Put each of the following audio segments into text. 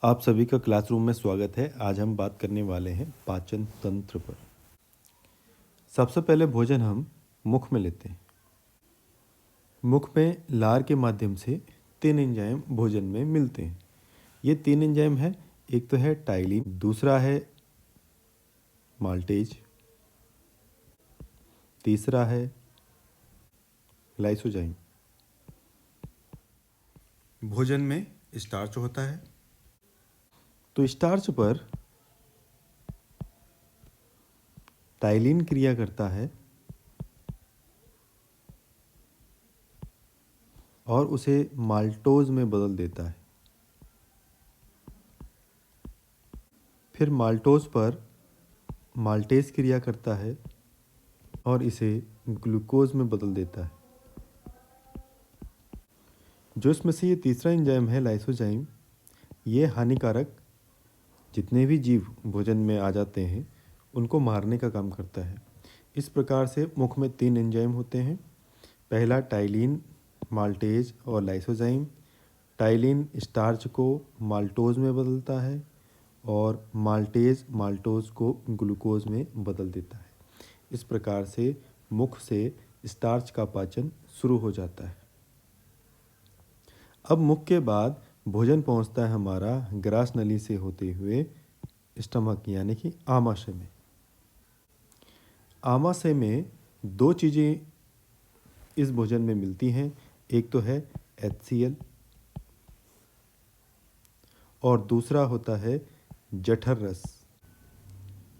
आप सभी का क्लासरूम में स्वागत है। आज हम बात करने वाले हैं पाचन तंत्र पर। सबसे पहले भोजन हम मुख में लेते हैं। मुख में लार के माध्यम से 3 एंजाइम भोजन में मिलते हैं। ये 3 एंजाइम है, एक तो है टाइलिन, दूसरा है माल्टेज, तीसरा है लाइसोजाइम। भोजन में स्टार्च होता है, तो स्टार्च पर टाइलिन क्रिया करता है और उसे माल्टोज में बदल देता है। फिर माल्टोज पर माल्टेज क्रिया करता है और इसे ग्लूकोज में बदल देता है। जो इसमें से ये तीसरा एंजाइम है लाइसोजाइम, ये हानिकारक जितने भी जीव भोजन में आ जाते हैं उनको मारने का काम करता है। इस प्रकार से मुख में 3 एंजाइम होते हैं। पहला टाइलिन, माल्टेज और लाइसोजाइम। टाइलिन स्टार्च को माल्टोज में बदलता है और माल्टेज माल्टोज को ग्लूकोज में बदल देता है। इस प्रकार से मुख से स्टार्च का पाचन शुरू हो जाता है। अब मुख के बाद भोजन पहुंचता है हमारा ग्रास नली से होते हुए स्टमक यानी कि आमाशय में। आमाशय में 2 चीज़ें इस भोजन में मिलती हैं। एक तो है HCl और दूसरा होता है जठर रस।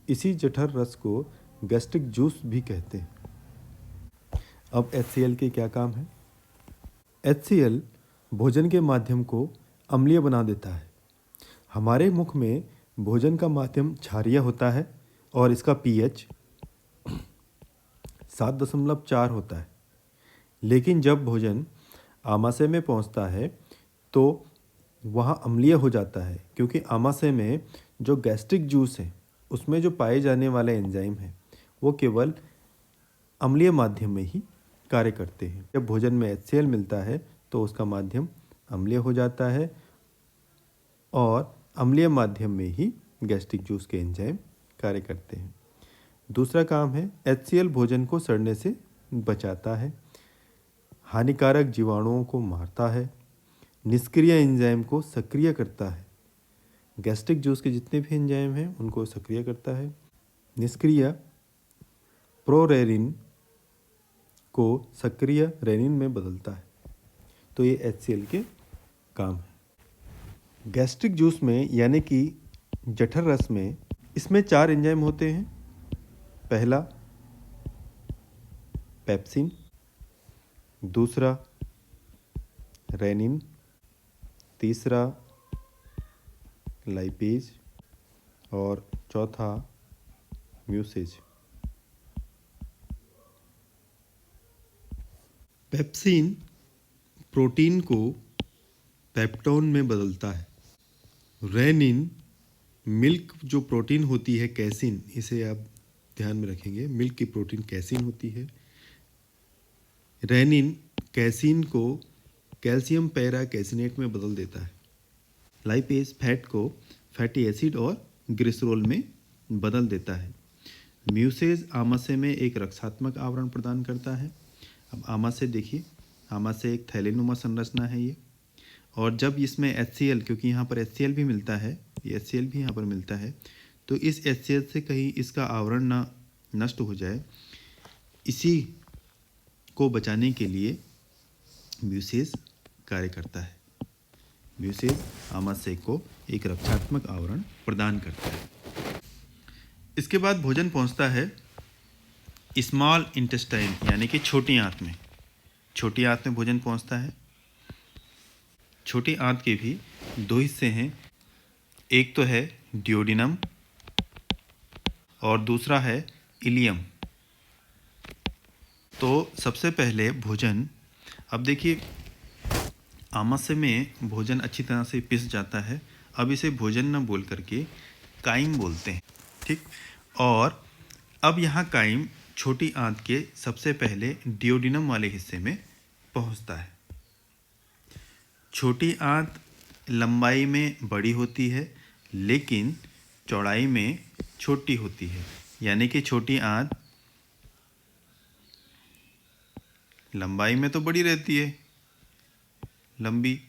इसी जठर रस को गैस्ट्रिक जूस भी कहते हैं। अब HCl के क्या काम है? HCl भोजन के माध्यम को अम्लीय बना देता है। हमारे मुख में भोजन का माध्यम क्षारीय होता है और इसका pH 7.4 होता है। लेकिन जब भोजन आमाशय में पहुंचता है तो वहाँ अम्लीय हो जाता है, क्योंकि आमाशय में जो गैस्ट्रिक जूस है उसमें जो पाए जाने वाले एंजाइम हैं वो केवल अम्लीय माध्यम में ही कार्य करते हैं। जब भोजन में HCl मिलता है तो उसका माध्यम अम्लीय हो जाता है और अम्लीय माध्यम में ही गैस्ट्रिक जूस के एंजाइम कार्य करते हैं। दूसरा काम है HCl भोजन को सड़ने से बचाता है, हानिकारक जीवाणुओं को मारता है, निष्क्रिय एंजाइम को सक्रिय करता है। गैस्ट्रिक जूस के जितने भी एंजाइम हैं उनको सक्रिय करता है। निष्क्रिय प्रोरेनिन को सक्रिय रेनिन में बदलता है। तो ये HCl के काम है। गैस्ट्रिक जूस में यानी कि जठर रस में इसमें 4 एंजाइम होते हैं। पहला पेप्सिन, दूसरा रेनिन, तीसरा लाइपेज और चौथा म्यूसेज। पेप्सिन प्रोटीन को पेप्टोन में बदलता है। रेनिन मिल्क जो प्रोटीन होती है कैसिन, इसे आप ध्यान में रखेंगे, मिल्क की प्रोटीन कैसिन होती है। रेनिन कैसिन को कैल्शियम पैरा कैसिनेट में बदल देता है। लाइपेज फैट को फैटी एसिड और ग्लिसरॉल में बदल देता है। म्यूसेज आमाशय में एक रक्षात्मक आवरण प्रदान करता है। अब आमाशय देखिए, आमाशय एक थैलेनुमा संरचना है ये, और जब इसमें HCl, क्योंकि यहाँ पर HCl भी मिलता है, ये HCl भी यहाँ पर मिलता है, तो इस HCl से कहीं इसका आवरण ना नष्ट हो जाए, इसी को बचाने के लिए म्यूसेज कार्य करता है। म्यूसेज आमाशय को एक रक्षात्मक आवरण प्रदान करता है। इसके बाद भोजन पहुंचता है स्मॉल इंटेस्टाइन यानी कि छोटी आंत में। छोटी आंत में भोजन पहुंचता है। छोटी आंत के भी 2 हिस्से हैं, एक तो है ड्यूोडेनम और दूसरा है इलियम। तो सबसे पहले भोजन, अब देखिए आमाशय में भोजन अच्छी तरह से पिस जाता है। अब इसे भोजन न बोल करके काइम बोलते हैं, ठीक। और अब यहाँ काइम छोटी आंत के सबसे पहले ड्यूोडेनम वाले हिस्से में पहुँचता है। छोटी आंत लंबाई में बड़ी होती है लेकिन चौड़ाई में छोटी होती है, यानी कि छोटी आंत लंबाई में तो बड़ी रहती है, लंबी,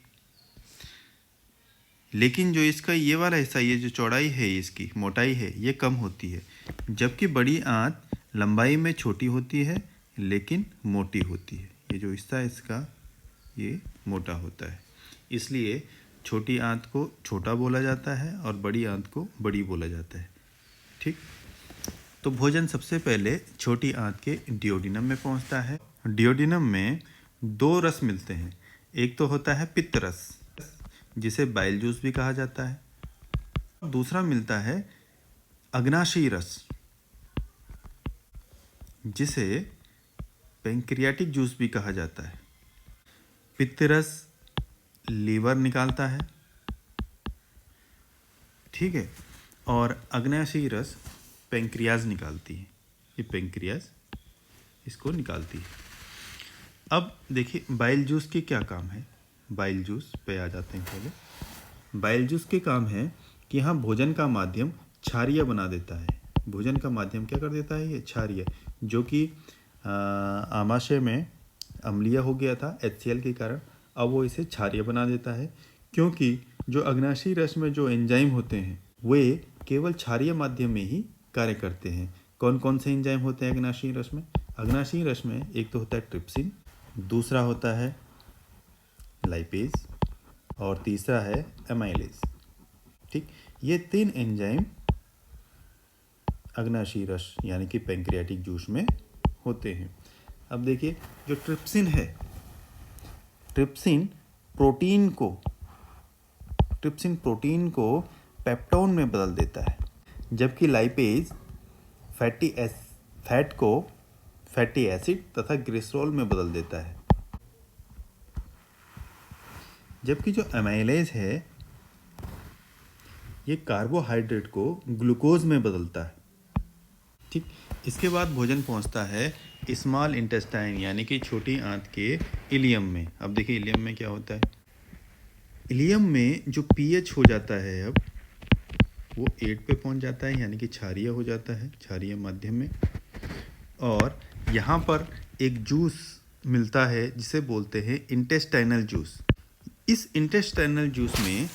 लेकिन जो इसका ये वाला हिस्सा, ये जो चौड़ाई है, इसकी मोटाई है, ये कम होती है। जबकि बड़ी आंत लंबाई में छोटी होती है लेकिन मोटी होती है। ये जो हिस्सा है इसका, ये मोटा होता है। इसलिए छोटी आंत को छोटा बोला जाता है और बड़ी आंत को बड़ी बोला जाता है। ठीक, तो भोजन सबसे पहले छोटी आंत के डियोडिनम में पहुंचता है। डियोडिनम में दो रस मिलते हैं। एक तो होता है पित्त रस, जिसे बाइल जूस भी कहा जाता है। दूसरा मिलता है अग्नाशयी रस, जिसे पैंक्रियाटिक जूस भी कहा जाता है। पित्त रस लीवर निकालता है, ठीक है, और अग्नाशयी रस पैंक्रियाज निकालती है। ये पैंक्रियाज इसको निकालती है। अब देखिए बाइल जूस के क्या काम है। बाइल जूस पे आ जाते हैं। पहले बाइल जूस के काम है कि यहाँ भोजन का माध्यम क्षारीय बना देता है। भोजन का माध्यम क्या कर देता है? ये क्षारीय, जो कि आमाशय में अम्लीय हो गया था HCl के कारण, अब वो इसे क्षारीय बना देता है। क्योंकि जो अग्नाशयी रस में जो एंजाइम होते हैं वे केवल क्षारीय माध्यम में ही कार्य करते हैं। कौन कौन से एंजाइम होते हैं अग्नाशयी रस में? अग्नाशयी रस में एक तो होता है ट्रिप्सिन, दूसरा होता है लाइपेज और तीसरा है एमाइलेज। ठीक, ये तीन एंजाइम अग्नाशयी रस यानी कि पैंक्रियाटिक जूस में होते हैं। अब देखिए जो ट्रिप्सिन है, ट्रिप्सिन प्रोटीन को पेप्टोन में बदल देता है, जबकि लाइपेज फैट को फैटी एसिड तथा ग्लिसरॉल में बदल देता है। जबकि जो एमाइलेज है ये कार्बोहाइड्रेट को ग्लूकोज में बदलता है। ठीक, इसके बाद भोजन पहुंचता है स्मॉल इंटेस्टाइन यानी कि छोटी आंत के इलियम में। अब देखिए इलियम में क्या होता है। इलियम में जो pH हो जाता है अब वो 8 पे पहुंच जाता है, यानी कि क्षारीय हो जाता है, क्षारीय माध्यम में। और यहाँ पर एक जूस मिलता है जिसे बोलते हैं इंटेस्टाइनल जूस। इस इंटेस्टाइनल जूस में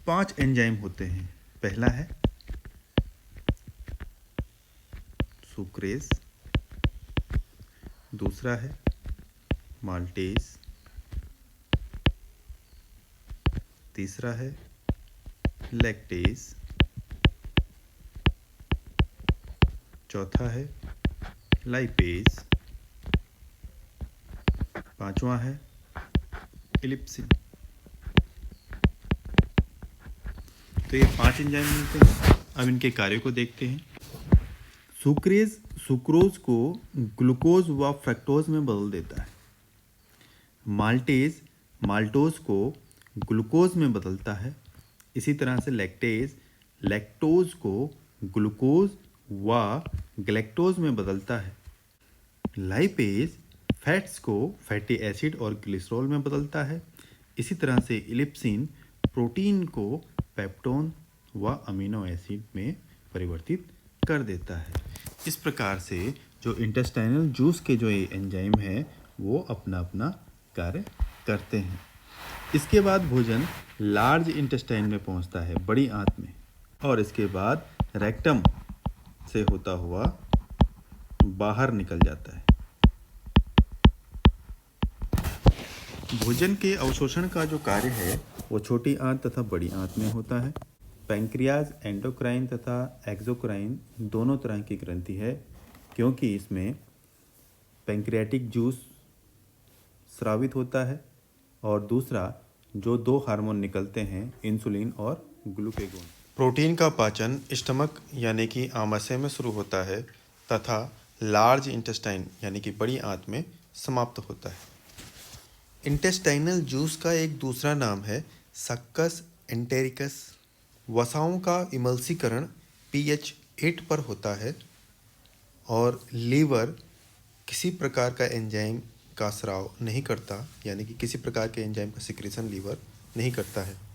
5 एंजाइम होते हैं। पहला है सुक्रेज, दूसरा है माल्टेज, तीसरा है लैक्टेज, चौथा है लाइपेज, पांचवा है इलिप्सिन। तो ये 5 एंजाइम मिलते हैं। अब इनके कार्य को देखते हैं। सुक्रेज सुक्रोज को ग्लूकोज व फ्रक्टोज में बदल देता है। माल्टेज माल्टोज को ग्लूकोज में बदलता है। इसी तरह से लैक्टेज लैक्टोज को ग्लूकोज व गैलेक्टोज में बदलता है। लाइपेज फैट्स को फैटी एसिड और ग्लिसरॉल में बदलता है। इसी तरह से इलिप्सिन प्रोटीन को पेप्टोन व अमीनो एसिड में परिवर्तित कर देता है। इस प्रकार से जो इंटेस्टाइनल जूस के जो ये एंजाइम है वो अपना अपना कार्य करते हैं। इसके बाद भोजन लार्ज इंटेस्टाइन में पहुंचता है, बड़ी आंत में, और इसके बाद रेक्टम से होता हुआ बाहर निकल जाता है। भोजन के अवशोषण का जो कार्य है वो छोटी आंत तथा बड़ी आंत में होता है। पैंक्रियाज एंडोक्राइन तथा एक्सोक्राइन दोनों तरह की ग्रंथि है, क्योंकि इसमें पैंक्रियाटिक जूस स्रावित होता है और दूसरा जो 2 हार्मोन निकलते हैं, इंसुलिन और ग्लूकेगोन। प्रोटीन का पाचन स्टमक यानी कि आमाशय में शुरू होता है तथा लार्ज इंटेस्टाइन यानी कि बड़ी आंत में समाप्त होता है। इंटेस्टाइनल जूस का एक दूसरा नाम है सक्कस एंटेरिकस। वसाओं का इमल्सीकरण pH 8 पर होता है और लीवर किसी प्रकार का एंजाइम का स्राव नहीं करता, यानी कि किसी प्रकार के एंजाइम का सिक्रेशन लीवर नहीं करता है।